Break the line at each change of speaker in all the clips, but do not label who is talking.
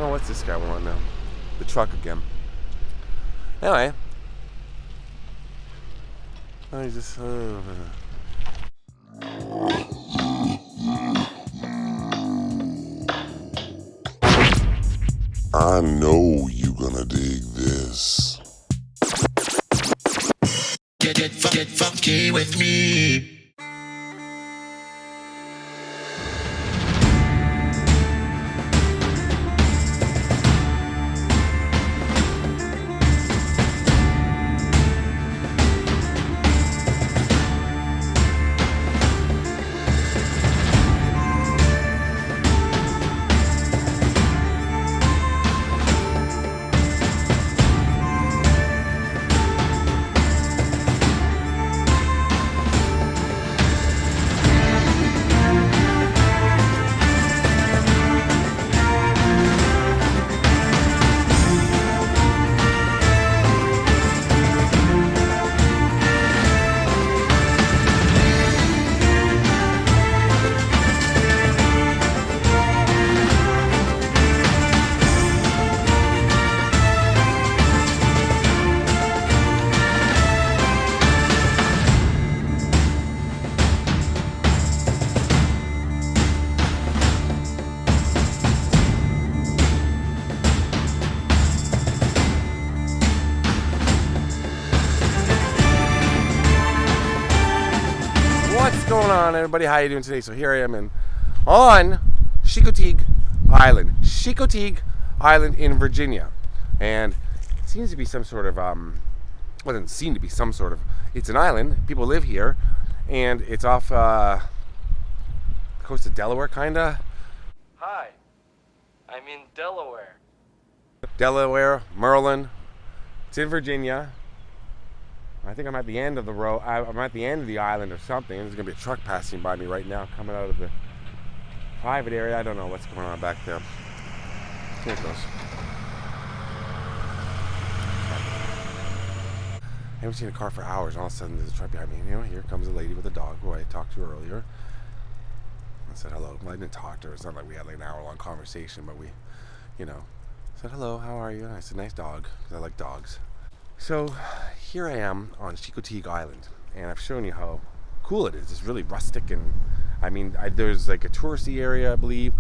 Oh, what's this guy want now? The truck again. Anyway. I just...
I know you gonna dig this. Get funky with me.
What's going on, everybody? How you doing today? So here I am on Chincoteague Island. Chincoteague Island in Virginia. And it seems to be some sort of, doesn't seem to be some sort of, it's an island. People live here. And it's off the coast of Delaware, kinda.
Hi, I'm in Delaware.
Delaware, Maryland. It's in Virginia. I think I'm at the end of the road. I'm at the end of the island or something. There's gonna be a truck passing by me right now, coming out of the private area. I don't know what's going on back there. Here it goes. I haven't seen a car for hours. All of a sudden, there's a truck behind me. You know, here comes a lady with a dog who I talked to earlier. I said hello. Well, I didn't talk to her. It's not like we had like an hour-long conversation, but we, you know, said hello. How are you? And I said, nice dog, because I like dogs. So here I am on Chincoteague Island, and I've shown you how cool it is. It's really rustic, and I mean, there's like a touristy area, I believe.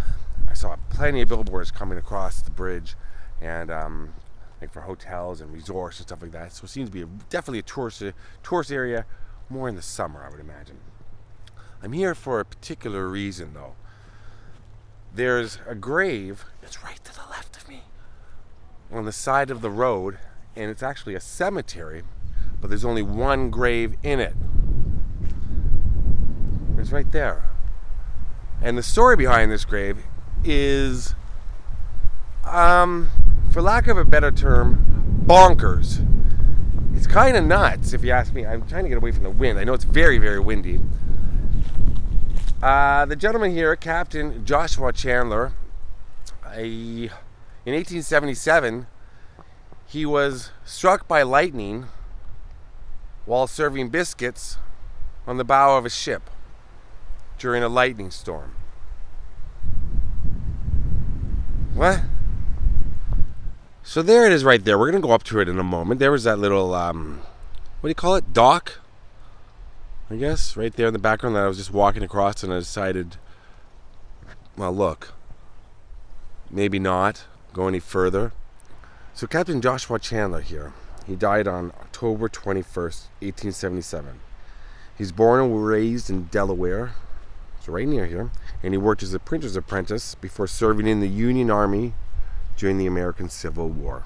I saw plenty of billboards coming across the bridge, and like for hotels and resorts and stuff like that. So it seems to be definitely a tourist area, more in the summer, I would imagine. I'm here for a particular reason, though. There's a grave that's right to the left of me on the side of the road. And it's actually a cemetery, but there's only one grave in it. It's right there. And the story behind this grave is, for lack of a better term, bonkers. It's kind of nuts, if you ask me. I'm trying to get away from the wind. I know it's very, very windy. The gentleman here, Captain Chandler, in 1877, he was struck by lightning while serving biscuits on the bow of a ship during a lightning storm. What? So there it is right there. We're going to go up to it in a moment. There was that little, what do you call it? Dock? I guess, right there in the background that I was just walking across, and I decided, well, look, maybe not go any further. So Captain Chandler here, he died on October 21st, 1877. He's born and raised in Delaware, so right near here, and he worked as a printer's apprentice before serving in the Union Army during the American Civil War.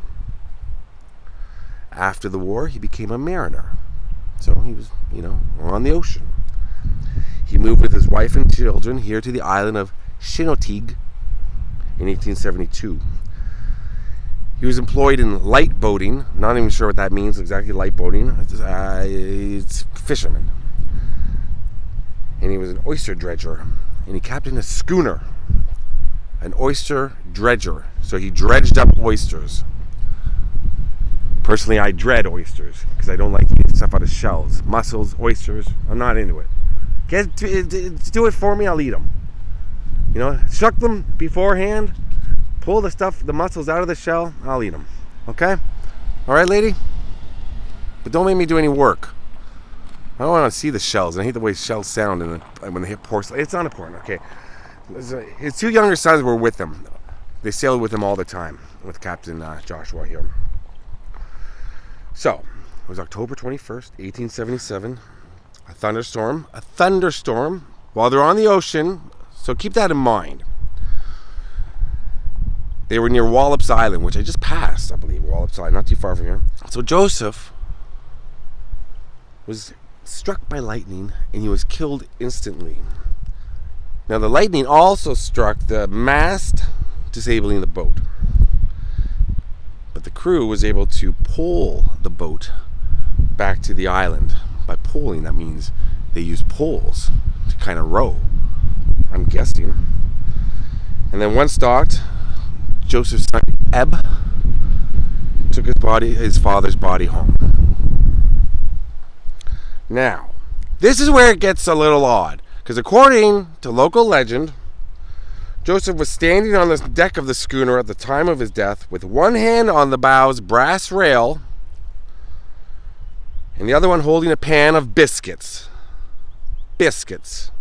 After the war, he became a mariner, so he was, you know, on the ocean. He moved with his wife and children here to the island of Chincoteague in 1872. He was employed in light boating. Not even sure what that means exactly, light boating. It's fisherman. And he was an oyster dredger. And he captained a schooner, an oyster dredger. So he dredged up oysters. Personally, I dread oysters because I don't like eating stuff out of shells. Mussels, oysters, I'm not into it. Do it for me, I'll eat them. You know, shuck them beforehand. pull the stuff, the mussels out of the shell, I'll eat them. Okay? Alright, lady? But don't make me do any work. I don't want to see the shells. And I hate the way shells sound when they hit porcelain. It's not important, okay? His two younger sons were with him. They sailed with him all the time, with Captain Joshua here. So, it was October 21st, 1877. A thunderstorm, while they're on the ocean. So keep that in mind. They were near Wallops Island, which I just passed, I believe. Wallops Island, not too far from here. So Joseph was struck by lightning, and he was killed instantly. Now the lightning also struck the mast, disabling the boat. But the crew was able to pull the boat back to the island. By pulling, that means they used poles to kind of row, I'm guessing. And then once docked, Joseph's son Eb took his father's body home. Now, this is where it gets a little odd, because according to local legend, Joseph was standing on the deck of the schooner at the time of his death with one hand on the bow's brass rail and the other one holding a pan of biscuits. Biscuits.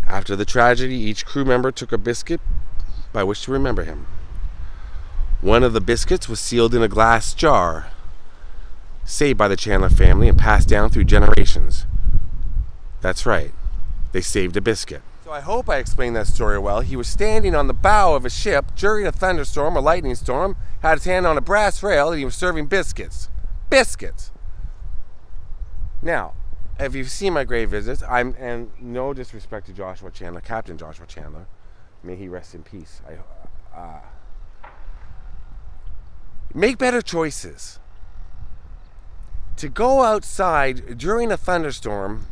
After the tragedy, each crew member took a biscuit by which to remember him. One of the biscuits was sealed in a glass jar, saved by the Chandler family and passed down through generations. That's right, they saved a biscuit. So I hope I explained that story well. He was standing on the bow of a ship during a thunderstorm or lightning storm, had his hand on a brass rail, and he was serving biscuits. Biscuits! Now, if you've seen my grave visits, and no disrespect to Joshua Chandler, Captain Joshua Chandler, may he rest in peace. Make better choices. To go outside during a thunderstorm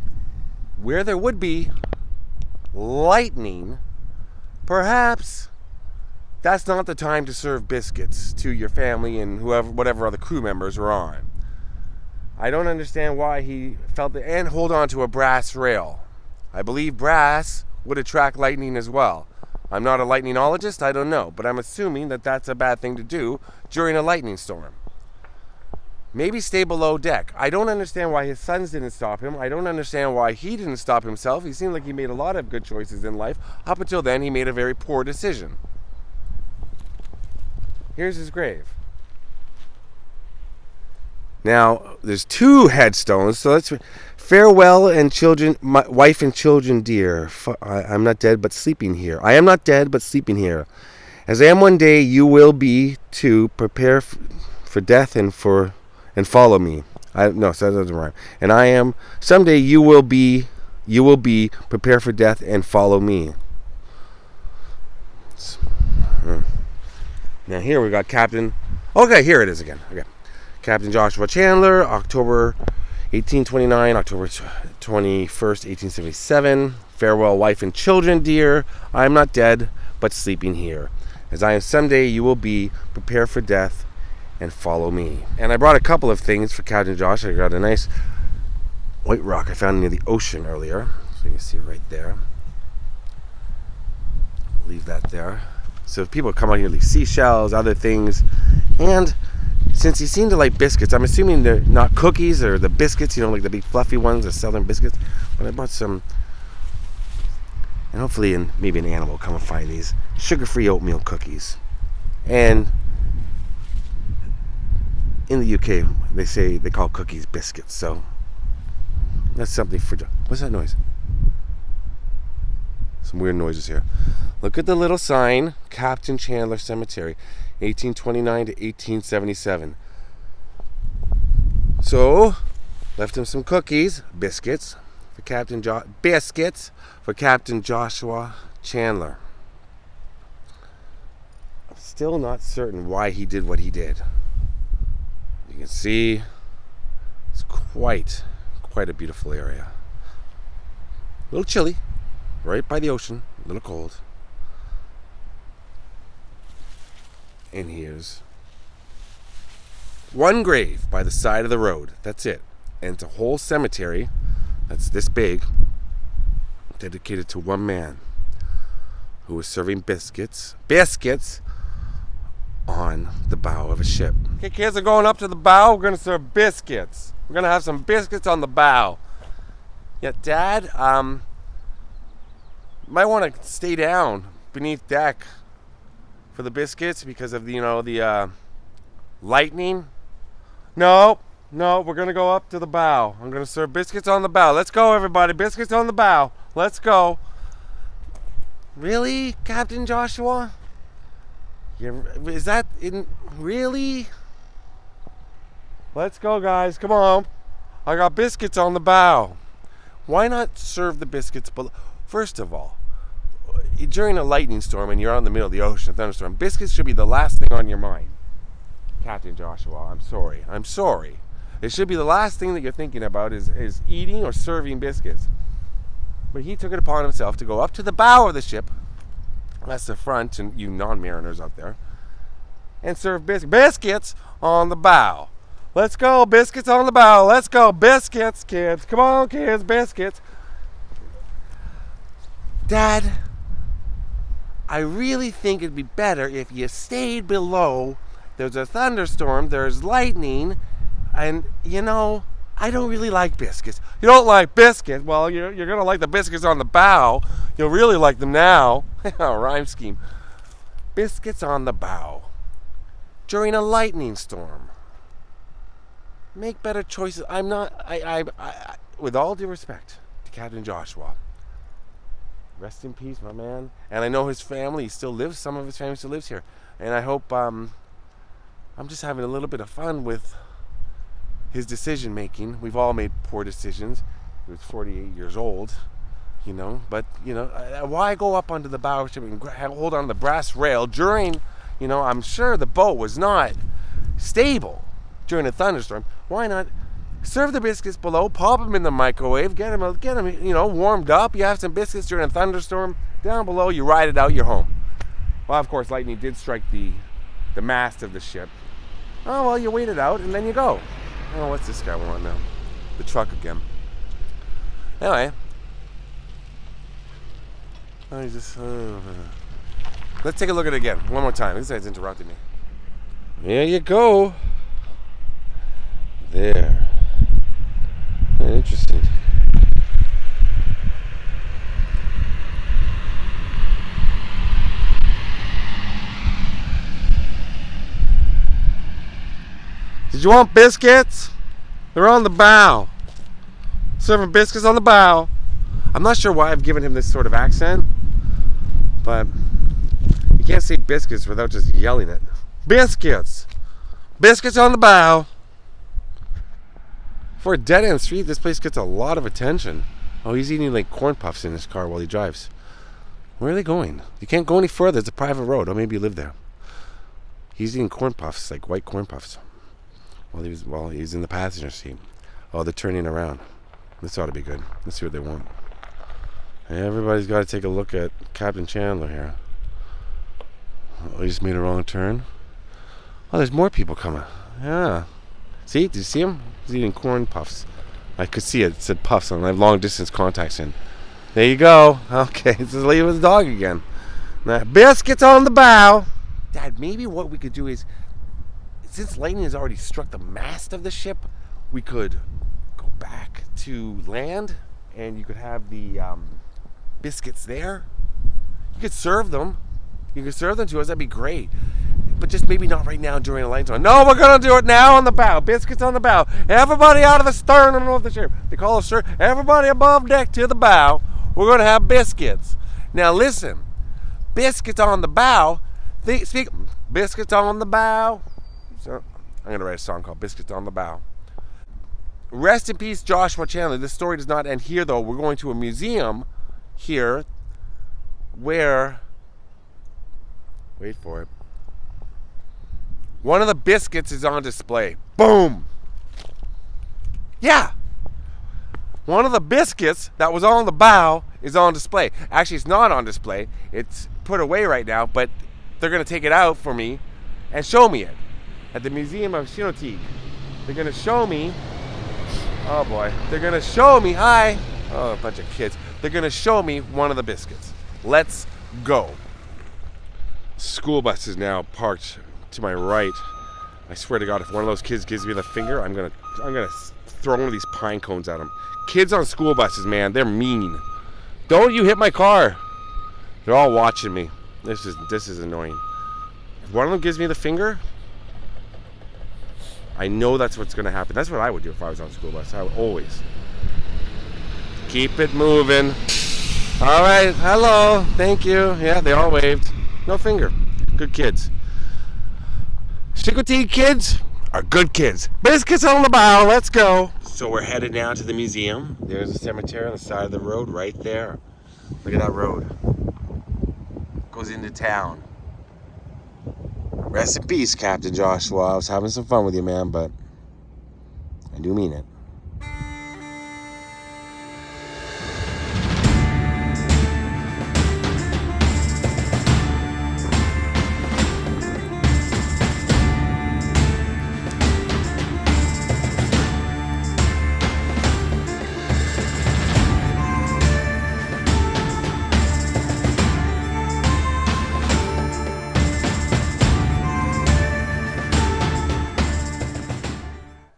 where there would be lightning, perhaps that's not the time to serve biscuits to your family and whatever other crew members are on. I don't understand why he felt that, and hold on to a brass rail. I believe brass would attract lightning as well. I'm not a lightningsologist, I don't know, but I'm assuming that that's a bad thing to do during a lightning storm. Maybe stay below deck. I don't understand why his sons didn't stop him. I don't understand why he didn't stop himself. He seemed like he made a lot of good choices in life. Up until then, he made a very poor decision. Here's his grave. Now, there's two headstones, so let's... Farewell and children, my wife and children dear. I'm not dead, but sleeping here. I am not dead, but sleeping here. As I am one day, you will be too. Prepare for death and follow me. No, so that doesn't rhyme. And I am. Someday you will be. Prepare for death and follow me. Now here we got Captain. Okay, here it is again. Okay, Captain Joshua Chandler, October 1829, October 21st, 1877. Farewell, wife and children, dear. I am not dead, but sleeping here. As I am someday, you will be. Prepare for death and follow me. And I brought a couple of things for Captain Josh. I got a nice white rock I found near the ocean earlier. So you can see it right there. Leave that there. So if people come out here, leave seashells, other things. And since he seemed to like biscuits, I'm assuming they're not cookies or the biscuits, like the big fluffy ones, the southern biscuits. But I bought some, and hopefully maybe an animal will come and find these sugar-free oatmeal cookies. And in the UK, they call cookies biscuits. So that's something for... What's that noise? Some weird noises here. Look at the little sign, Captain Chandler Cemetery, 1829 to 1877. So, left him some cookies, biscuits for Captain Joshua Chandler. I'm still not certain why he did what he did. You can see it's quite a beautiful area. A little chilly, right by the ocean, a little cold. And here's one grave by the side of the road. That's it. And it's a whole cemetery that's this big, dedicated to one man who was serving biscuits on the bow of a ship. Okay, kids are going up to the bow. We're going to serve biscuits. We're going to have some biscuits on the bow. Yeah, Dad, might want to stay down beneath deck for the biscuits because of the lightning. No, we're going to go up to the bow. I'm going to serve biscuits on the bow. Let's go, everybody. Biscuits on the bow. Let's go. Really, Captain Joshua? Is that in? Really? Let's go, guys. Come on. I got biscuits on the bow. Why not serve the biscuits below? First of all, during a lightning storm and you're out in the middle of the ocean, a thunderstorm, biscuits should be the last thing on your mind. Captain Joshua, I'm sorry. It should be the last thing that you're thinking about is eating or serving biscuits. But he took it upon himself to go up to the bow of the ship, that's the front, and you non-mariners out there, and serve biscuits on the bow. Let's go, biscuits on the bow. Let's go, biscuits, kids. Come on, kids, biscuits. Dad, I really think it'd be better if you stayed below. There's a thunderstorm, there's lightning, and, I don't really like biscuits. You don't like biscuits? Well, you're going to like the biscuits on the bow. You'll really like them now. Rhyme scheme. Biscuits on the bow. During a lightning storm. Make better choices. I with all due respect to Captain Joshua. Rest in peace, my man. And I know his family still lives. Some of his family still lives here. And I hope I'm just having a little bit of fun with his decision making. We've all made poor decisions. He was 48 years old, But why go up onto the bow ship and hold on to the brass rail during? I'm sure the boat was not stable during a thunderstorm. Why not serve the biscuits below, pop them in the microwave, get them, warmed up. You have some biscuits during a thunderstorm. Down below, you ride it out. You're home. Well, of course, lightning did strike the mast of the ship. Oh well, you wait it out and then you go. Oh, what's this guy want now? The truck again. Anyway. Let's take a look at it again. One more time. This guy's interrupted me. There you go. There. Interesting. Did you want biscuits? They're on the bow. Serving biscuits on the bow. I'm not sure why I've given him this sort of accent, but you can't say biscuits without just yelling it. Biscuits! Biscuits on the bow! For a dead-end street, this place gets a lot of attention. Oh, he's eating like corn puffs in his car while he drives. Where are they going? You can't go any further. It's a private road. Oh, maybe you live there. He's eating corn puffs, like white corn puffs. While he's in the passenger seat. Oh, they're turning around. This ought to be good. Let's see what they want. Hey, everybody's got to take a look at Captain Chandler here. Oh, he just made a wrong turn. Oh, there's more people coming. Yeah. See? Did you see him? He's eating corn puffs. I could see it. It said puffs, and I have long distance contacts in. There you go. Okay, it's the lady with the dog again. Now, biscuits on the bow. Dad, maybe what we could do is, since lightning has already struck the mast of the ship, we could go back to land and you could have the biscuits there. You could serve them. You could serve them to us. That'd be great. But just maybe not right now during a lightning storm. No, we're going to do it now on the bow. Biscuits on the bow. Everybody out of the stern of the ship. They call us stern. Everybody above deck to the bow. We're going to have biscuits. Now listen. Biscuits on the bow. Biscuits on the bow. So I'm going to write a song called Biscuits on the Bow. Rest in peace, Joshua Chandler. This story does not end here, though. We're going to a museum here where, wait for it, one of the biscuits is on display. Boom! Yeah! One of the biscuits that was on the bow is on display. Actually, it's not on display. It's put away right now, but they're going to take it out for me and show me it. At the Museum of Chincoteague. They're going to show me, oh boy, they're going to show me, hi, oh, a bunch of kids. They're going to show me one of the biscuits. Let's go. School bus is now parked to my right. I swear to God, if one of those kids gives me the finger, I'm gonna throw one of these pine cones at them. Kids on school buses, man, they're mean. Don't you hit my car. They're all watching me. This is annoying. If one of them gives me the finger, I know that's what's gonna happen. That's what I would do if I was on a school bus. I would always keep it moving. All right, hello, thank you. Yeah, they all waved. No finger. Good kids. Chincoteague kids are good kids. Biscuits on the bow, let's go. So we're headed down to the museum. There's a cemetery on the side of the road right there. Look at that road. Goes into town. Rest in peace, Captain Joshua. I was having some fun with you, man, but I do mean it.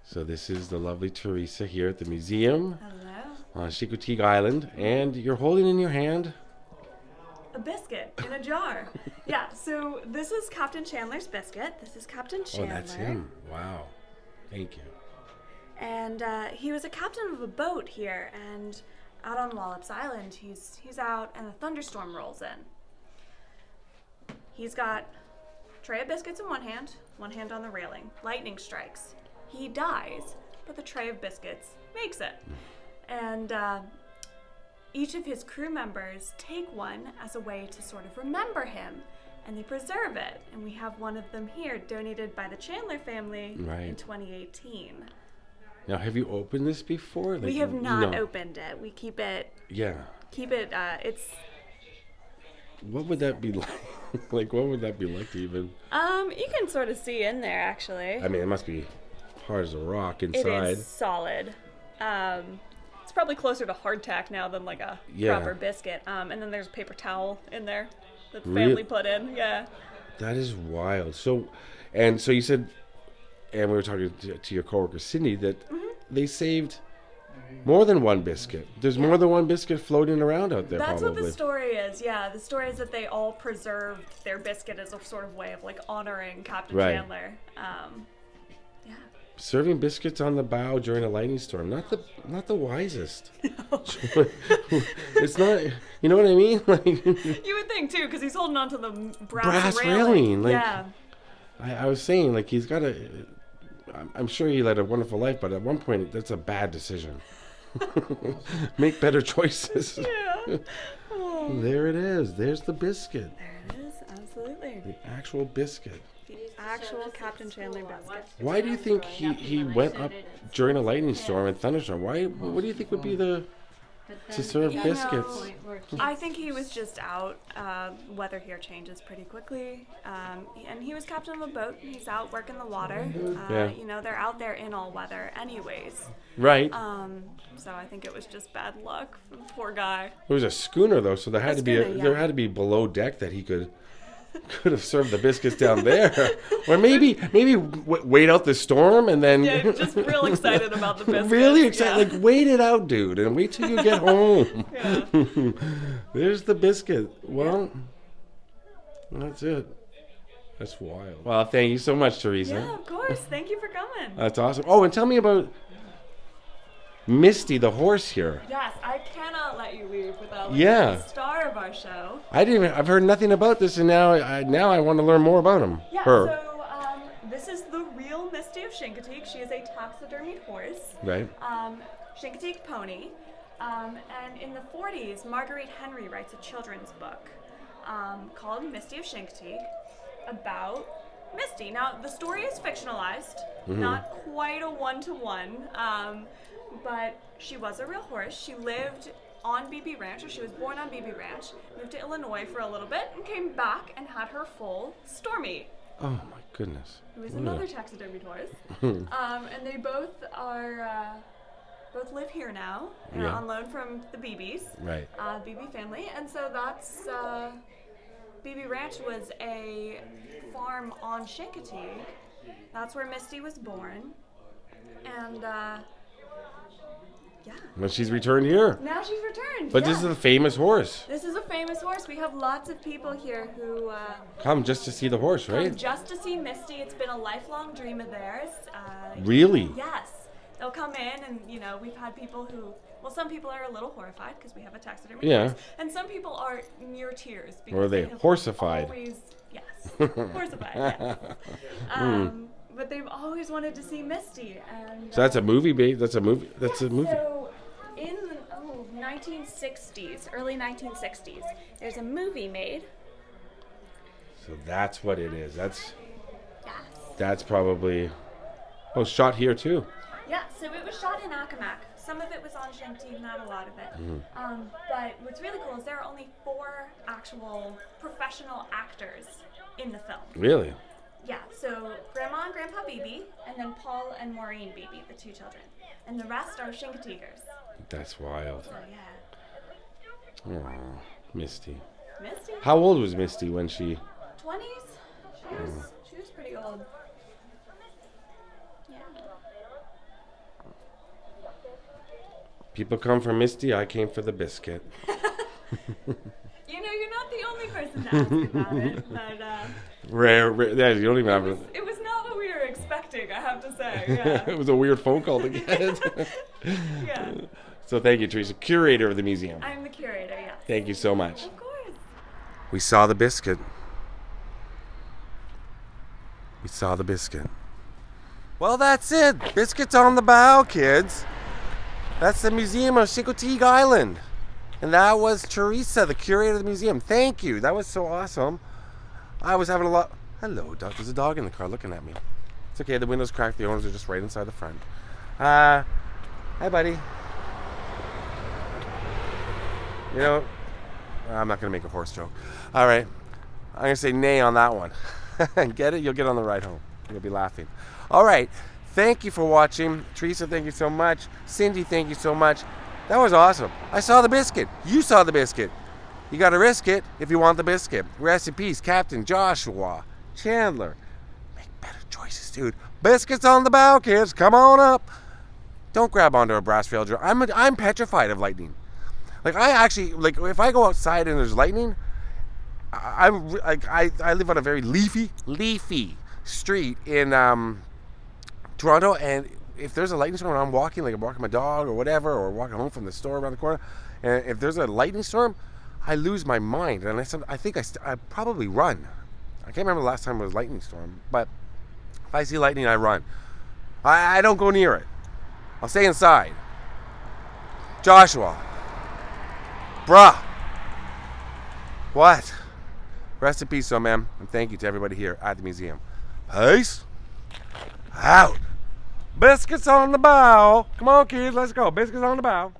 So this is the lovely Teresa here at the museum.
Hello.
On Chincoteague Island, and you're holding in your hand
A biscuit in a jar. Yeah, so this is Captain Chandler's biscuit. This is Captain Chandler.
Oh, that's him. Wow. Thank you.
And he was a captain of a boat here, and out on Wallops Island, he's out, and a thunderstorm rolls in. He's got a tray of biscuits in one hand on the railing. Lightning strikes. He dies, but the tray of biscuits makes it. And each of his crew members take one as a way to sort of remember him, and they preserve it. And we have one of them here, donated by the Chandler family in 2018.
Now, have you opened this before?
We have not opened it. We keep it.
Yeah.
Keep it. It's.
What would that be like? Like, what would that be like to even?
You can sort of see in there, actually.
I mean, it must be hard as a rock inside.
It is solid. It's probably closer to hardtack now than like a proper biscuit. And then there's a paper towel in there that the family put in. Yeah.
That is wild. So you said, and we were talking to your coworker Cindy, that they saved more than one biscuit. There's more than one biscuit floating around out there.
That's
probably
what the story is. Yeah, the story is that they all preserved their biscuit as a sort of way of like honoring Captain Chandler. Yeah.
Serving biscuits on the bow during a lightning storm, not the wisest.
No.
It's not, you know what I mean? Like,
you would think too, because he's holding on to the brass
railing. Like,
yeah.
I was saying, like, he's got I'm sure he led a wonderful life, but at one point, that's a bad decision. Make better choices.
Yeah. Oh.
There it is. There's the biscuit.
There it is. Absolutely.
The actual biscuit.
Actual Captain Chandler biscuit.
Why do you think he went up during a lightning storm and thunderstorm? What do you think would be to serve biscuits?
I think he was just out. Weather here changes pretty quickly, and he was captain of a boat. He's out working the water. You know, they're out there in all weather, anyways.
Right.
So I think it was just bad luck for the poor guy.
It was a schooner though, so there had to be below deck that he could have served the biscuits down there, or maybe wait out the storm and then
just real excited about the biscuits.
Really excited, like wait it out, dude, and wait till you get home. There's the biscuit. Well, that's it. That's wild. Well, thank you so much, Teresa.
Yeah, of course. Thank you for coming.
That's awesome. Oh, and tell me about Misty the horse here.
Yes, I cannot let you leave without the star of our show.
I've heard nothing about this, and now I want to learn more about him.
Yeah, so this is the real Misty of Chincoteague. She is a taxidermied horse.
Right.
Chincoteague pony. And in the 40s, Marguerite Henry writes a children's book called Misty of Chincoteague about Misty. Now, the story is fictionalized, not quite a one-to-one, but she was a real horse. She lived on BB Ranch, or she was born on BB Ranch, moved to Illinois for a little bit, and came back and had her foal, Stormy.
Oh my goodness.
Who is another taxidermied horse. And they both live here now, on loan from the BBs.
Right.
BB family. And so BB Ranch was a farm on Chincoteague. That's where Misty was born. And, yeah.
Well, she's returned here.
Now she's returned.
But
yeah.
this is a famous horse.
This is a famous horse. We have lots of people here who
Come just to see the horse, right?
come just to see Misty. It's been a lifelong dream of theirs.
Really?
Yes. They'll come in and, you know, we've had people who, well, some people are a little horrified because we have a taxidermy horse. And some people are near tears. Because
Or are they
have
horsified?
Always, yes. Horsified, yes. But they've always wanted to see Misty. And,
So that's a movie, babe. That's a movie. That's a movie.
So in the 1960s, early 1960s, there's a movie made.
So that's what it is.
Yes.
That's probably. Oh, shot here too.
Yeah, so it was shot in Accomack. Some of it was on Chincoteague, not a lot of it. But what's really cool is there are only 4 actual professional actors in the film.
Really?
Yeah, so Grandma and Grandpa Beebe, and then Paul and Maureen Beebe, the 2 children. And the rest are Chincoteaguers.
That's wild.
So yeah.
Oh, Misty.
Misty?
How old was Misty when she?
20s? She was pretty old. Yeah.
People come for Misty. I came for the biscuit.
You know, you're not the only person to ask about it, but
Rare. Yeah, you don't even have it.
it was not what we were expecting, I have to say. Yeah.
It was a weird phone call to get.
Yeah.
So thank you, Teresa, curator of the museum.
I'm the curator, yes.
Thank you so much.
Of course.
We saw the biscuit. We saw the biscuit. Well, that's it. Biscuits on the bow, kids. That's the Museum of Chincoteague Island. And that was Teresa, the curator of the museum. Thank you. That was so awesome. I was having a lot. Hello, dog. There's a dog in the car looking at me. It's okay. The window's cracked. The owners are just right inside the front. Hi, buddy. You know, I'm not going to make a horse joke. All right. I'm going to say nay on that one. Get it? You'll get on the ride home. You'll be laughing. All right. Thank you for watching. Teresa, thank you so much. Cindy, thank you so much. That was awesome. I saw the biscuit. You saw the biscuit. You got to risk it if you want the biscuit. Rest in peace, Captain Joshua Chandler. Make better choices, dude. Biscuits on the bow, kids. Come on up. Don't grab onto a brass rail drill. I'm petrified of lightning. Like, I actually, like, if I go outside and there's lightning, I live on a very leafy street in Toronto, and if there's a lightning storm and I'm walking my dog or whatever, or walking home from the store around the corner, and if there's a lightning storm, I lose my mind, and I think I probably run. I can't remember the last time it was a lightning storm, but if I see lightning, I run. I don't go near it. I'll stay inside. Joshua. Bruh. What? Rest in peace, so man, and thank you to everybody here at the museum. Peace out. Biscuits on the bow. Come on, kids, let's go. Biscuits on the bow.